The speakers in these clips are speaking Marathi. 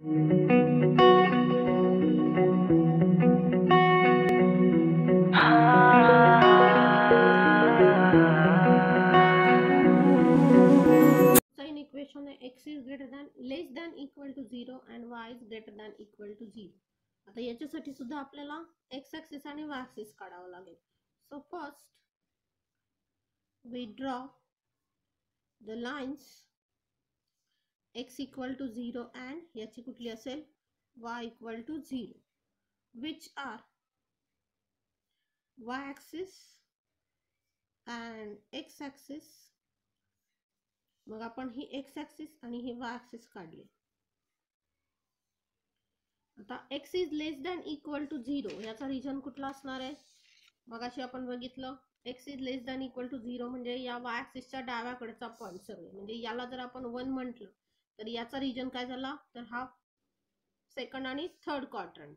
साइन इक्वेशन है x is greater than less than equal to 0 and y is greater than equal to 0. आता याच्यासाठी सुद्धा आपल्याला x ऍक्सिस आणि y ऍक्सिस काढावं लागेल. So first we draw the lines x equal to 0 and याची कुठली असेल y equal to 0 which are y axis and x axis. मग आपण ही x ऍक्सिस आणि ही y ऍक्सिस काढली. आता x is less than equal to 0 याचा रिजन कुठला असणार आहे. मगाशी आपण बघितलं x is less than equal to 0 म्हणजे या y ऍक्सिसच्या डाव्याकडचा पॉइंट सगळे, म्हणजे याला जर आपण 1 म्हटलं तर याचा रिजन काय झाला तर हा सेकंड आणि third quadrant.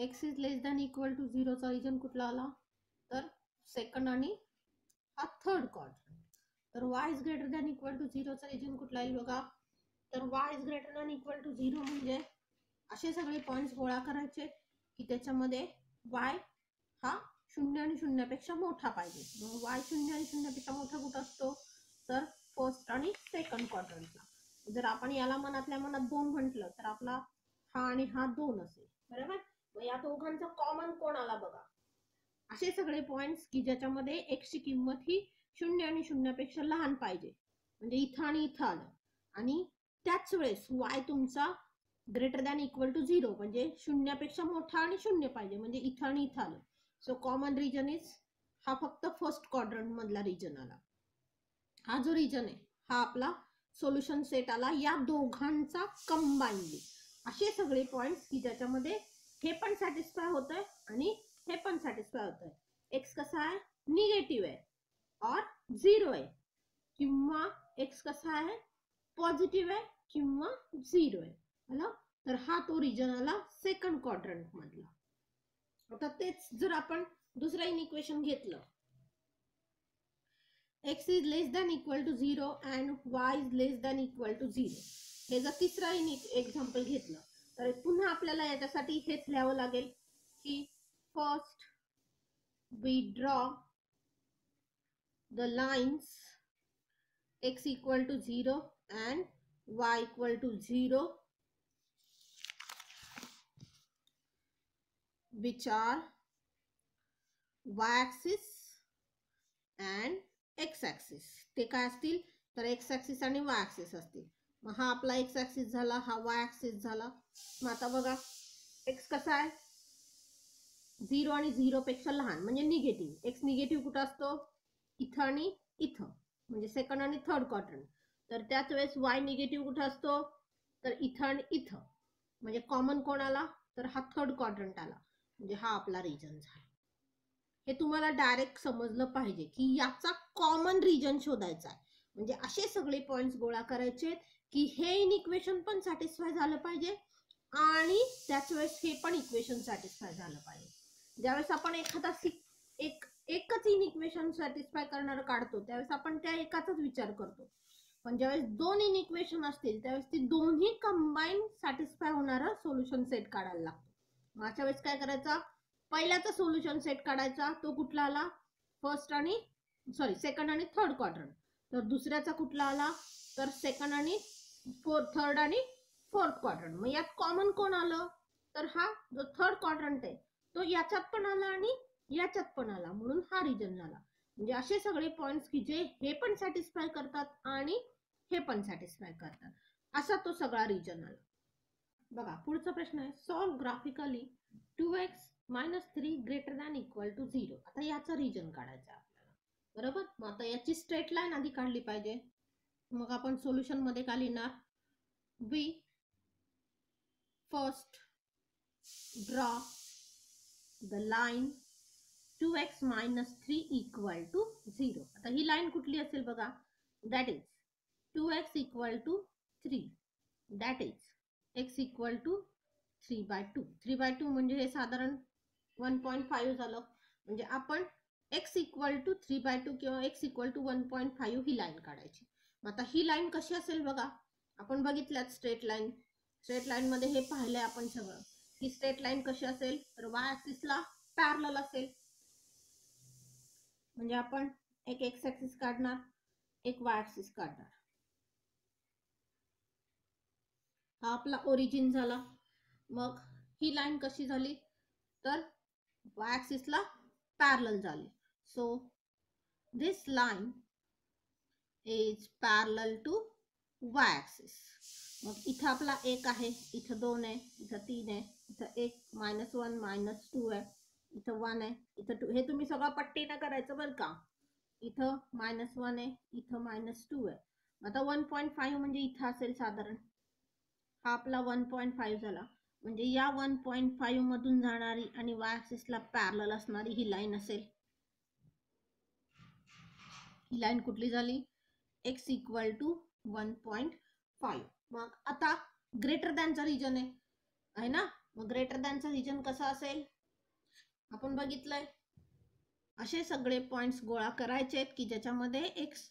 x is less than equal to 0 चा रिजन कुठला आला तर सेकंड आणि हा थर्ड क्वाड्रंट. तर y is greater than equal to 0 चा रिजन कुठला येईल बघा. तर y is greater than equal to 0 म्हणजे असे सगळे पॉइंट्स गोळा करायचे की त्याच्यामध्ये y हा 0 आणि 0 पेक्षा मोठा पाहिजे. मग y 0 आणि 0 पेक्षा मोठा कुठं असतो तर फर्स्ट आणि सेकंड क्वाड्रंटला. जर आपण याला मनातल्या मनात 2 म्हटलं तर आपला हा आणि हा 2 असेल, बरोबर. मग या दोघांचा कॉमन कोण आला बघा. असे सगळे पॉइंट्स की ज्याच्यामध्ये x ची किंमत ही 0 आणि 0 पेक्षा लहान पाहिजे, म्हणजे इथं आणि इथं आलं. आणि त्याच वेळेस y तुमचा ग्रेटर दॅन इक्वल टू 0 म्हणजे 0 पेक्षा मोठा आणि 0 पाहिजे, म्हणजे इथं आणि इथं आलं. सो कॉमन रिजन इज हा फक्त फर्स्ट क्वाड्रंट मधला रिजन आला. हा जो रिजन आहे हा आपला सोल्युशन सेट आला या दोघांचा कंबाइनली. असे सगळे पॉइंट्स की ज्याच्यामध्ये हे पण सॅटिस्फाय होतंय आणि हे पण सॅटिस्फाय होतंय. एक्स कसा आहे निगेटिव्ह आहे और 0 आहे, किंवा एक्स कसा आहे पॉझिटिव्ह आहे किंवा 0 आहे. तर हा तो रिजन आला सेकंड क्वाड्रंट मधला. आता तेच जर आपण दुसरं इक्वेशन घेतलं x is less than equal to 0 and y is less than equal to 0, हे जर तिसरा एक्झाम्पल घेतलं तर पुन्हा आपल्याला याच्यासाठी हेच लिहावं लागेल की first we draw the lines x equal to 0 and y equal to 0 which are y axis and x axis. ते काय असतील तर x axis आणि y axis असतील. मग हा आपला x axis झाला, हा y axis झाला. मग आता बघा x कसा आहे 0 आणि 0 पेक्षा लहान म्हणजे निगेटिव्ह. x निगेटिव्ह कुठं असतो इथं आणि इथं, म्हणजे सेकंड आणि थर्ड क्वाड्रंट. तर त्याच वेळेस y निगेटिव्ह कुठं असतो तर इथं आणि इथं, म्हणजे कॉमन कोण आला तर हा थर्ड क्वाड्रंट आला, म्हणजे हा आपला रिजन झाला. हे तुम्हाला डायरेक्ट समजलं पाहिजे की याचा कॉमन रिजन शोधायचा आहे. म्हणजे असे सगळे पॉइंट्स गोळा करायचे की हे इक्वेशन पण सॅटिस्फाय झालं पाहिजे आणि त्याच वेळेस हे पण इक्वेशन सॅटिस्फाय झालं पाहिजे. ज्यावेळेस आपण एखादा एकच इक्वेशन सॅटिस्फाय करणारं काढतो त्यावेळेस आपण त्या एकाचाच विचार करतो, पण ज्यावेळेस 2 इक्वेशन असतील त्यावेळेस ती दोन्ही कंबाईन सॅटिस्फाय होणारा सोल्युशन सेट काढायला लागतो. मग अशा वेळेस काय करायचा पहिल्याचा सोल्युशन सेट काढायचा, तो कुठला आला सेकंड आणि थर्ड क्वाड्रंट. तर दुसऱ्याचा कुठला आला तर सेकंड आणि थर्ड आणि फोर्थ क्वाड्रंट. मग यात कॉमन कोण आलं तर हा जो थर्ड क्वाड्रंट आहे तो याच्यात पण आला आणि याच्यात पण आला, म्हणून हा रिजन झाला. म्हणजे असे सगळे पॉइंट्स की जे हे पण सॅटिस्फाय करतात आणि हे पण सॅटिस्फाय करतात, असा तो सगळा रिजन आला. बघा पुढचा प्रश्न आहे solve graphically 2x minus 3 greater than equal to 0. आता याचा रिजन काढायचा आपल्याला, बरोबर. मग आता याची स्ट्रेट लाईन आधी काढली पाहिजे. मग आपण सोल्युशन मध्ये काय लिहिणार we first draw the line 2x minus 3 equal to 0. आता ही लाईन कुठली असेल बघा, that is 2x equal to 3, that is x equal to 3/2. 3/2 म्हणजे हे साधारण 1.5 झालं. म्हणजे आपण x इक्वल टू 3/2 किंवा x इक्वल टू 1.5 ही लाईन काढायची. आता ही लाईन कशी असेल बघा, आपण बघितल्यात स्ट्रेट लाईन स्ट्रेट लाईन मध्ये हे पाहिलंय आपण सगळं की स्ट्रेट लाईन कशी असेल तर y ऍक्सिसला पॅरलल असेल. म्हणजे आपण एक x ऍक्सिस काढणार, एक y ऍक्सिस काढणार. हा आपला ओरिजिन झाला. मग ही लाईन कशी झाली तर y ऍक्सिसला पॅरलल झाली. So this line is parallel to y axis. मग इथं आपला 1 आहे, इथं 2 आहे, इथं 3 आहे, इथं 1 -1 -2 आहे, इथं 1 आहे, इथं 2. हे तुम्ही सगळं पट्टीनं करायचं बरं का. इथं -1 आहे, इथं -2 आहे. आता 1.5 म्हणजे इथं असेल साधारण. हा आपला 1.5 झाला. म्हणजे या 1.5 मधून जाणारी आणि y ऍक्सिसला पॅरलल असणारी ही लाईन असेल. ही लाईन कुठली झाली? x equal to 1.5. मग आता ग्रेटर दॅनचा रिजन आहे ना. मग ग्रेटर दॅनचा रिजन कसा असेल आपण बघितलंय. असे सगळे पॉइंट्स गोळा करायचे आहेत की ज्याच्यामध्ये x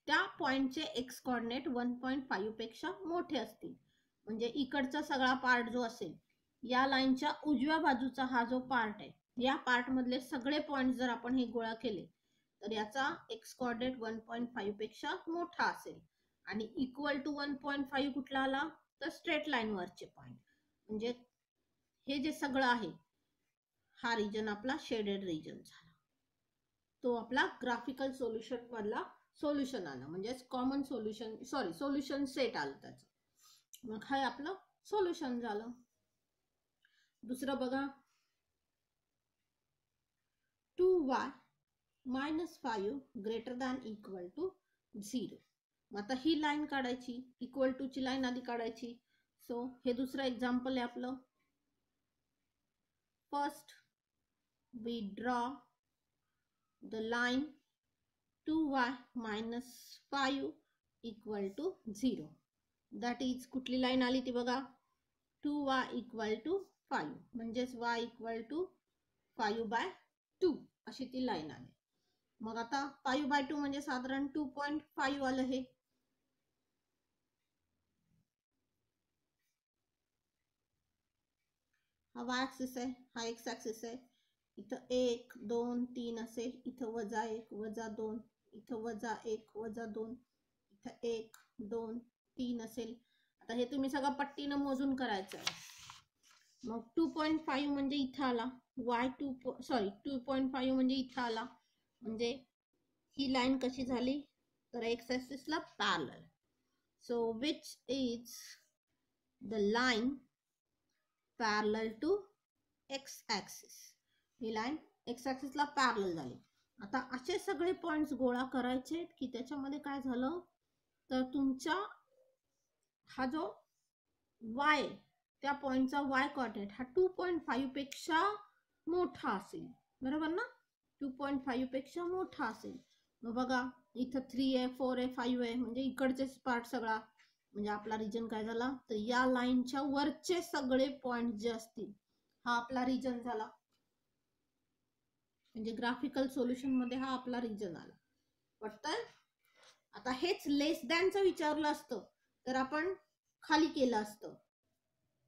त्या पॉइंटचे x कोऑर्डिनेट 1.5 पेक्षा मोठे असतील. म्हणजे इकडचा सगळा पार्ट जो असेल या लाईनच्या उजव्या बाजूचा हा जो पार्ट आहे या पार्ट मधले सगळे पॉइंट जर आपण हे गोळा केले तर याचा x कोऑर्डिनेट 1.5 पेक्षा मोठा असेल. आणि इक्वल टू 1.5 कुठला आला तर स्ट्रेट लाईन वरचे पॉइंट. म्हणजे हे जे सगळं आहे हा रिजन आपला शेडेड रिजन झाला. तो आपला ग्राफिकल सोल्युशन मधला सोल्युशन आला. म्हणजे कॉमन सोल्युशन सोल्युशन सेट आलं त्याचं. मग हे आपलं सोल्युशन झालं. दुसरं बघा 2y -5 greater than equal to 0. आता ही लाईन काढायची, इक्वल टू ची लाईन आधी काढायची. सो हे दुसरं एक्झाम्पल आहे आपलं. First we draw the line 2y -5 equal to 0. That is कुठली लाईन आली ती बघा 2y इक्वल टू 5 म्हणजेच y इक्वल टू 5/2 अशी ती लाईन आली. मग आता 5/2 म्हणजे साधारण 2.5 आलं. हे हा y ऍक्सिस आहे, हा x ऍक्सिस आहे. इथं 1 2 3 असेल, इथं -1 -2, इथं -1 -2, इथं 1 2 3 असेल. आता हे तुम्ही सगळं पट्टीनं मोजून करायचं आहे. मग 2.5 म्हणजे इथं आला, 2.5 म्हणजे इथं आला. म्हणजे ही लाईन कशी झाली तर x ऍक्सिसला parallel. So which is the line parallel to x axis. ही लाईन x ऍक्सिसला पॅरलल झाली. आता असे सगळे पॉइंट्स गोळा करायचे की त्याच्यामध्ये काय झालं तर तुमचा हा जो y त्या पॉइंटचा y कोऑर्डिनेट हा 2.5 पेक्षा मोठा असेल. बरोबर ना. 2.5 पेक्षा मोठा असेल. मग बघा इथं 3 आहे 4 आहे 5 आहे म्हणजे इकडचेच पार्ट सगळा. म्हणजे आपला रिजन काय झाला तर या लाईनच्या वरचे सगळे पॉइंट जे असतील हा आपला रिजन झाला. म्हणजे ग्राफिकल सोल्युशन मध्ये हा आपला रिजन आला. वाटतंय. आता हेच लेस दॅनचं विचारलं असतं तर आपण खाली केलं असतं.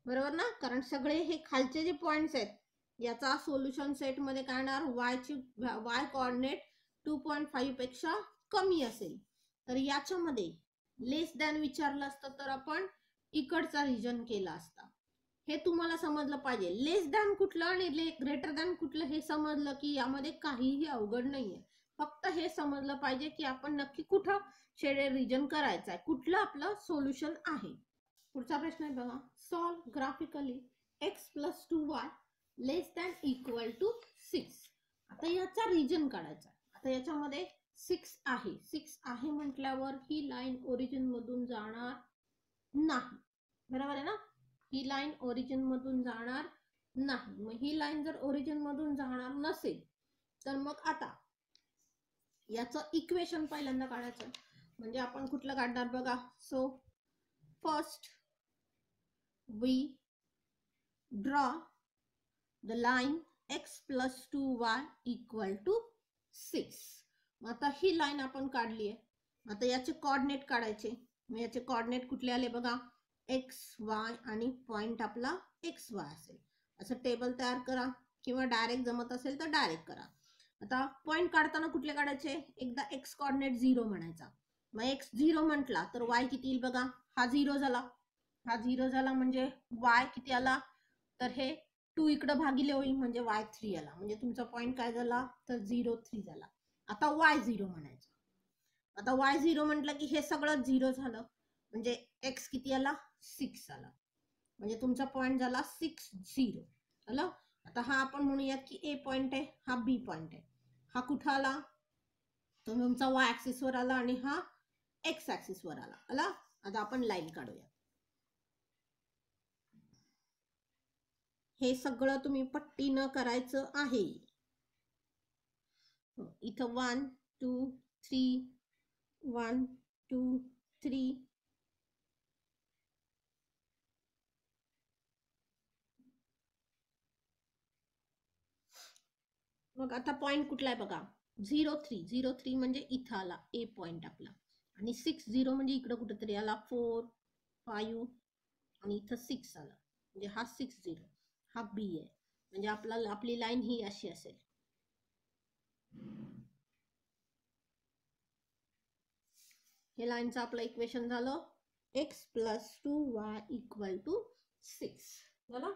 बरोबर ना. कारण सगळे हे खालचे जे पॉइंट्स आहेत याचा सोल्युशन सेट मध्ये काय येणार y कोऑर्डिनेट 2.5 पेक्षा कमी असेल. तर याच्यामध्ये लेस दॅन विचारलं असतं तर आपण इकडचा रिजन केला असता. हे तुम्हाला समजलं पाहिजे. लेस दॅन कुठलं आणि ग्रेटर दॅन कुठलं हे समजलं की यामध्ये काहीही अवघड नाहीये. फक्त हे समजलं पाहिजे की आपण नक्की कुठं शेडेड रिजन करायचं आहे, कुठलं आपलं सोल्युशन आहे. पुढचा प्रश्न आहे बघा. Solve graphically x + 2y less than equal to 6. आता याचा रिजन काढायचा. आता याच्यामध्ये 6 आहे. 6 आहे म्हटल्यावर ही लाईन ओरिजिन मधून जाणार नाही. बरोबर आहे ना. ही लाईन ओरिजिन मधून जाणार नाही. मग ही लाईन जर ओरिजिन मधून जाणार नसेल तर मग आता याचं इक्वेशन पहिल्यांदा काढायचं. म्हणजे आपण कुठलं काढणार बघा. So first we draw the line x + 2y equal to 6. आता ही लाईन आपण काढली आहे. आता याचे कोऑर्डिनेट काढायचे. मग याचे कोऑर्डिनेट कुठले आले बघा एक्स वाय आणि पॉइंट आपला एक्स वाय असेल. असं टेबल तयार करा किंवा डायरेक्ट जमत असेल तर डायरेक्ट करा. आता पॉइंट काढताना कुठले काढायचे? एकदा एक्स कोऑर्डिनेट 0 म्हणायचा. मग एक्स 0 म्हटला तर वाय किती येईल बघा. हा 0 झाला, हा 0 झाला म्हणजे वाय किती आला? तर हे 2 इकडे भागिले होईल म्हणजे वाय 3 आला. म्हणजे तुमचा पॉइंट काय झाला? तर 0 3 झाला. आता वाय 0 म्हणायचं. आता वाय 0 म्हटलं की हे सगळं 0 झालं म्हणजे एक्स किती आला? 6 आला. म्हणजे तुमचा पॉइंट झाला 6 0 आलं. आता हा आपण म्हणूयात की ए पॉइंट आहे, हा बी पॉइंट आहे. हा कुठं आला? तो तुमचा वाय ऍक्सिस वर आला आणि हा एक्स ऍक्सिस वर आला. आला. आता आपण लाईन काढूया. हे सगळं तुम्ही पट्टीनं करायचं आहे. इथं 1 2 3 1 2 3 मग आता पॉइंट कुठला आहे बघा. 0 3 0 3 म्हणजे इथं आला ए पॉइंट आपला. आणि 6 0 म्हणजे इकडं कुठेतरी आला 4 5 आणि इथं 6 आला म्हणजे हा 6 0. हा बी आहे म्हणजे आपली लाईन ही अशी असेल. हे लाईनचं आपलं इक्वेशन झालं x plus 2y equal to 6 झालं.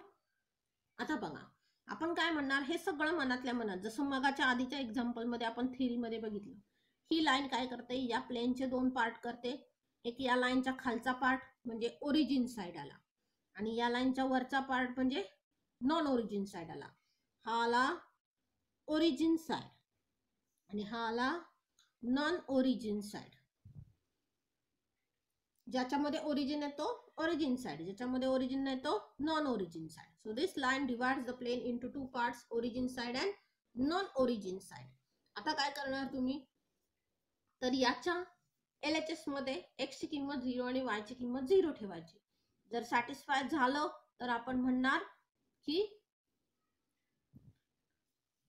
आता बघा आपण काय म्हणणार, हे सगळं मनातल्या मनात, जसं मगाच्या आधीच्या एक्झाम्पल मध्ये आपण थेरी मध्ये बघितलं. ही लाईन काय करते? या प्लेनचे 2 पार्ट करते. एक या लाईनच्या खालचा पार्ट म्हणजे ओरिजिन साइड आला आणि या लाईनच्या वरचा पार्ट म्हणजे नॉन ओरिजिन साइड आला. हा आला ओरिजिन साइड आणि हा आला नॉन ओरिजिन साइड. ज्याच्यामध्ये ओरिजिन येतो ओरिजिन साइड, ज्याच्यामध्ये ओरिजिन नाही तो non origin side. So this line divides the plane into 2 parts, origin side and non origin side. आता काय करणार तुम्ही? तर याच्या LHS मध्ये x ची किंमत 0 आणि y ची किंमत 0 ठेवायची. जर सॅटिस्फाय झालं तर आपण म्हणणार की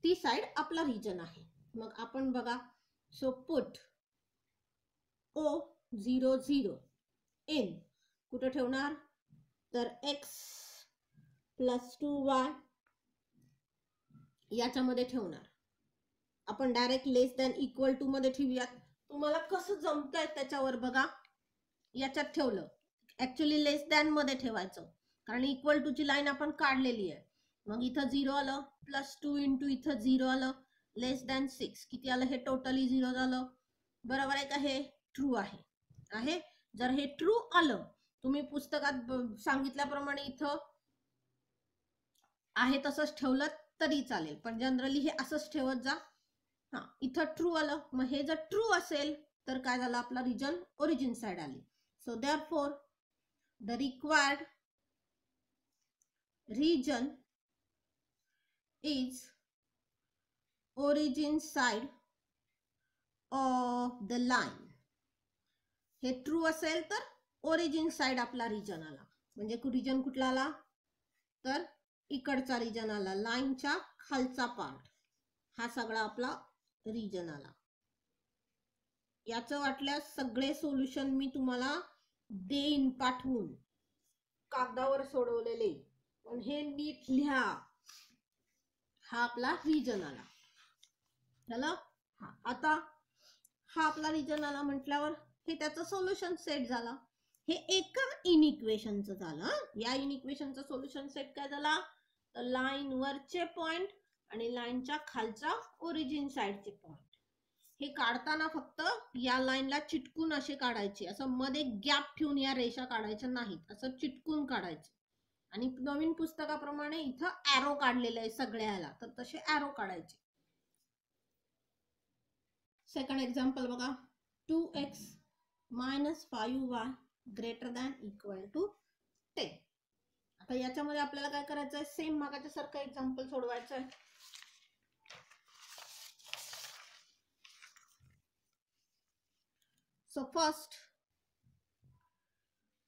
ती साइड आपला रिजन आहे. मग आपण बघा. सो पुट O0 0 इन कुठे ठेवणार? तर x प्लस 2y याच्यामध्ये ठेवणार. आपण direct less than equal to मध्ये ठेवूयात. तुम्हाला कसं जमतंय त्याच्यावर बघा. याच्यात ठेवलं, ऍक्च्युली लेस दॅन मध्ये ठेवायचं कारण इक्वल टू ची लाईन आपण काढलेली आहे. मग इथं 0 आलं, प्लस 2 इंटू इथं 0 आलं, लेस दॅन 6 किती आलं? हे टोटली 0 झालं. बरोबर आहे का? हे ट्रू आहे. जर हे ट्रू आलं, तुम्ही पुस्तकात सांगितल्याप्रमाणे इथं आहे तसंच ठेवलं तरी चालेल, पण जनरली हे असंच ठेवत जा. हा, इथं ट्रू आलं. मग हे जर ट्रू असेल तर काय झालं? आपला रिजन ओरिजिन साइड आली. So therefore the required region is origin side of the line. हे ट्रू असेल तर ओरिजिन साइड आपला रिजन आला. म्हणजे रिजन कुठला आला? तर इकडचा रिजन आला, लाईनच्या खालचा पार्ट हा सगळा आपला रिजन आला. याचं वाटल्यास सगळे सोल्युशन मी तुम्हाला देईन पाठवून, कागदावर सोडवलेले, पण हे नीट लिहा. हा आपला रिजन आला. चला, आता हा आपला रिजन आला म्हटल्यावर हे त्याचं सोल्युशन सेट झाला. हे एका इनइक्वेशनचं झालं. या इनइक्वेशनचं सोल्युशन सेट काय झाला? तर लाईन वरचे पॉइंट आणि लाईनच्या खालच्या ओरिजिन साइडचे पॉइंट हे काढताना फक्त या लाईनला चिटकून असे काढायचे, असं मध्ये गॅप ठेवून या रेषा काढायच्या नाहीत, असं चिटकून काढायचे. आणि नवीन पुस्तकाप्रमाणे इथं ॲरो काढलेलं आहे सगळ्याला, तर तसे ॲरो काढायचे. सेकंड एक्झाम्पल बघा. 2x minus 5y greater than equal to 10. आता याच्यामध्ये आपल्याला काय करायचं आहे? सेम मागाच्या सारखं एक्झाम्पल सोडवायचं आहे. So first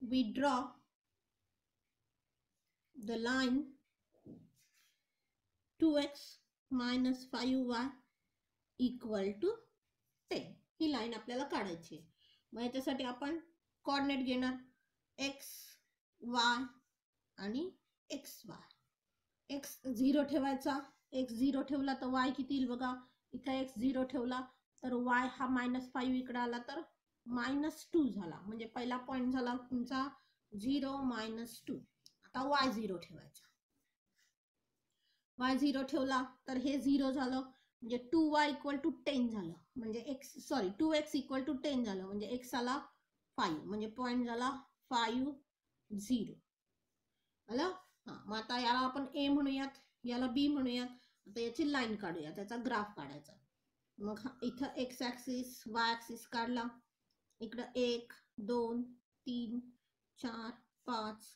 we draw the line 2x minus 5y equal to 10. He line आपल्याला काढायची. मग याच्यासाठी आपण कोऑर्डिनेट घेणार. x वाय आणि एक्स वाय. एक्स 0 ठेवायचा, एक्स 0 ठेवला तर वाय किती येईल बघा, इथं एक्स 0 ठेवला तर वाय हा -5 इकडे आला तर -2 झाला. म्हणजे पहिला पॉइंट झाला तुमचा 0 -2. आता वाय 0 ठेवायचा, वाय 0 ठेवला तर हे 0 झालं म्हणजे 2y = 10 झालं. म्हणजे x = 10 झालं. म्हणजे x आला 5. म्हणजे पॉइंट झाला 5 0 आलं. मग आता याला आपण a म्हणूयात, याला b म्हणूयात. आता याची लाईन काढूया, त्याचा ग्राफ काढायचा. मग इथं x ऍक्सिस y ऍक्सिस काढला, इकडं 1 2 3 4 5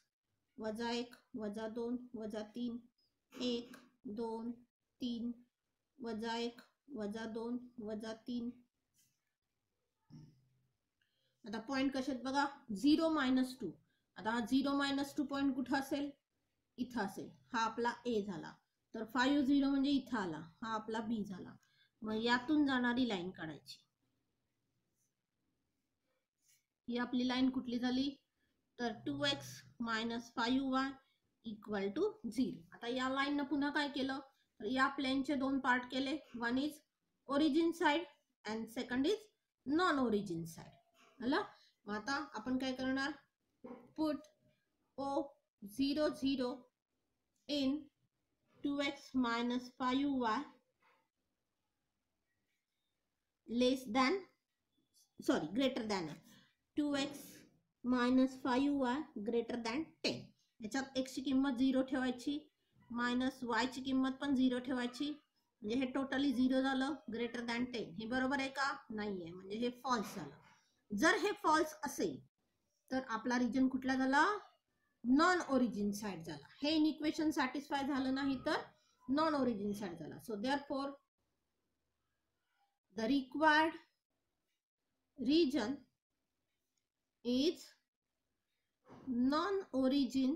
-1 -2 -3 1 2 3 -1 -2 -3. आता पॉइंट कसे आहेत बघा, 0 -2. आता हा 0 -2 पॉइंट कुठं असेल, इथं असेल. हा आपला A झाला. तर 5 0 म्हणजे इथं आला, हा आपला B झाला. मग यातून जाणारी लाईन काढायची. ही आपली लाईन कुठली झाली, तर 2x - 5y = 0. आता या लाईननं पुन्हा काय केलं, तर या प्लेनचे दोन पार्ट केले. One is origin side and second is non origin side. आला. मग आता आपण काय करणार, put O0 0 in 2x - 5y greater than 2x - 5y greater than 10. याच्यात x ची किंमत 0 ठेवायची, y ची किंमत पण 0 ठेवायची. म्हणजे हे टोटली 0 झालं, ग्रेटर दॅन 10. हे बरोबर आहे का, नाहीये, म्हणजे हे फॉल्स झालं. जर हे फॉल्स असेल तर आपला रिजन कुठला झाला, नॉन ओरिजिन साइड झाला. हे इक्वेशन सॅटिस्फाय झालं नाही तर नॉन ओरिजिन साइड झाला. So therefore the required region is non-origin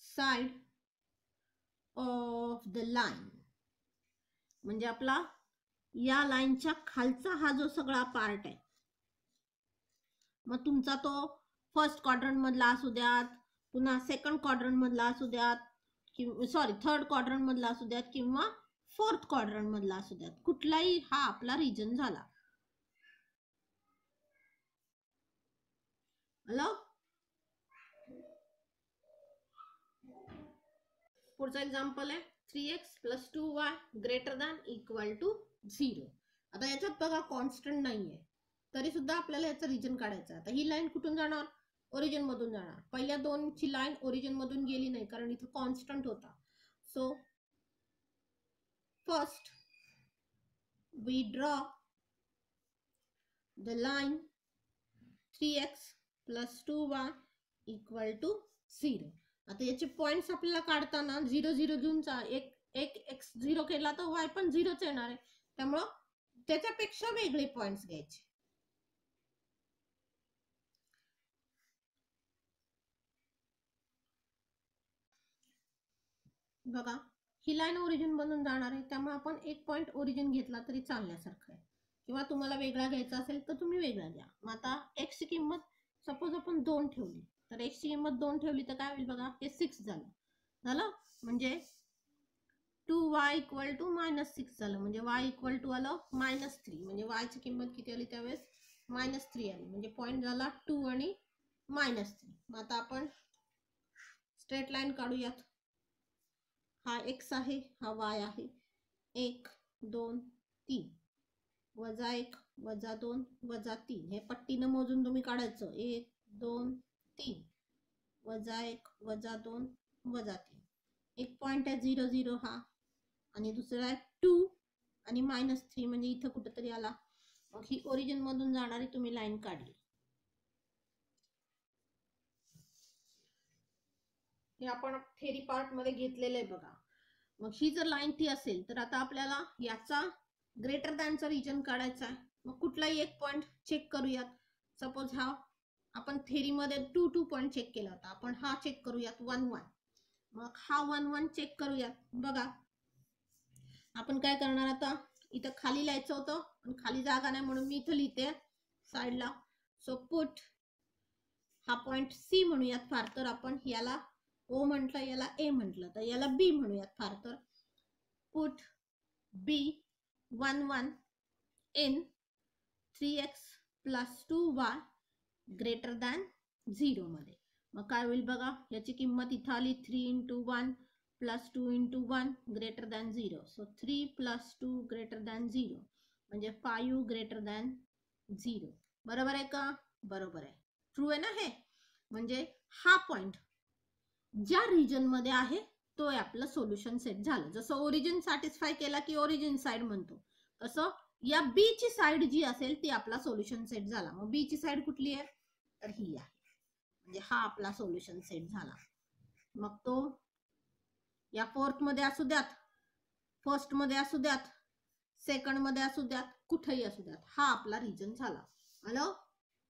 side of the line. म्हणजे आपला या लाईनच्या खालचा हा जो सगळा पार्ट आहे, मग तुमचा तो फर्स्ट क्वाड्रंट मधला असू द्यात, पुन्हा सेकंड क्वाड्रंट मधला असू द्यात, थर्ड क्वाड्रंट मधला असू द्यात किंवा फोर्थ क्वाड्रंट मधला असू द्यात, कुठलाही हा आपला रिजन झाला. हॅलो. पुढचा एक्झाम्पल आहे 3x + 2y ≥ 0. आता याच्यात बघा कॉन्स्टंट नाहीये, तरी सुद्धा आपल्याला याचं रिजन काढायचं. आता ही लाईन कुठून जाणार, ओरिजिन मधून जाणार. पहिल्या दोनची लाईन ओरिजिन मधून गेली नाही कारण इथं कॉन्स्टंट होता. So first we draw the line 3x + 2y = 0. आता याचे पॉइंट्स आपल्याला काढताना 0 0 घेऊन एक x 0 केला तर y पण 0च येणार आहे. त्यामुळं त्याच्यापेक्षा वेगळे पॉइंट्स घ्यायचे. बघा ही लाईन ओरिजिन मधून जाणार आहे, त्यामुळे आपण एक पॉइंट ओरिजिन घेतला तरी चालण्यासारखं आहे, किंवा तुम्हाला वेगळा घ्यायचा असेल तर तुम्ही वेगळा घ्या. मग आता x ची किंमत सपोज आपण 2 ठेवली, तर x ची किंमत 2 ठेवली तर काय होईल बघा, हे 6 झालं. म्हणजे 2y = -6 झालं. म्हणजे y = आलं -3. म्हणजे y ची किंमत किती आली त्यावेळेस, -3 आली. म्हणजे पॉइंट झाला 2 आणि -3. मग आता आपण स्ट्रेट लाईन काढूयात. हा x आहे, हा y आहे. 1 2 3 -1 -2 -3. हे पट्टीनं मोजून तुम्ही काढायचं. 1 2 3 -1 -2 -3. एक पॉइंट आहे 0 0 हा, आणि दुसरा आहे 2 आणि -3 म्हणजे इथं कुठेतरी आला. मग ही ओरिजिन मधून जाणारी तुम्ही लाईन काढली. हे आपण थेरी पार्ट मध्ये घेतलेलं आहे बघा. मग ही जर लाईन ती असेल तर आता आपल्याला याचा ग्रेटर दॅनचा रिजन काढायचा आहे. मग कुठलाही एक पॉइंट चेक करूयात. सपोज हा आपण थेरी मध्ये 2 2 पॉइंट चेक केला होता, आपण हा चेक करूयात 1 1. मग हा 1 1 चेक करूयात. बघा आपण काय करणार, आता इथं खाली लिहायचं होतं पण खाली जागा नाही म्हणून मी इथं लिहिते साइडला. सो पुट हा पॉइंट सी म्हणूयात फार तर आपण, याला ओ म्हटलं, याला ए म्हटलं, तर याला बी म्हणूयात फार तर. Put B 1 1 in 3x + 2y greater than 0 मध्ये. मग काय होईल बघा, याची किंमत इथं आली 3 × 1 + 2 × 1 greater than 0. So 3 + 2 greater than 0 म्हणजे 5 ग्रेटर दॅन 0. बरोबर आहे का? बरोबर आहे. ट्रू आहे ना हे? म्हणजे हा पॉइंट ज्या रिजन मध्ये आहे तो आपलं सोल्युशन सेट झालं. जसं ओरिजिन सॅटिस्फाय केला की ओरिजिन साइड म्हणतो, तसं या बी ची साइड जी असेल ती आपला सोल्युशन सेट झाला. मग बी ची साइड कुठली आहे? तर ही आहे. म्हणजे हा आपला सोल्युशन सेट झाला. मग तो या फोर्थ मध्ये असू द्यात, फर्स्ट मध्ये असू द्यात, सेकंड मध्ये असू द्यात, कुठेही असू द्यात, हा आपला रिजन झाला. आलं?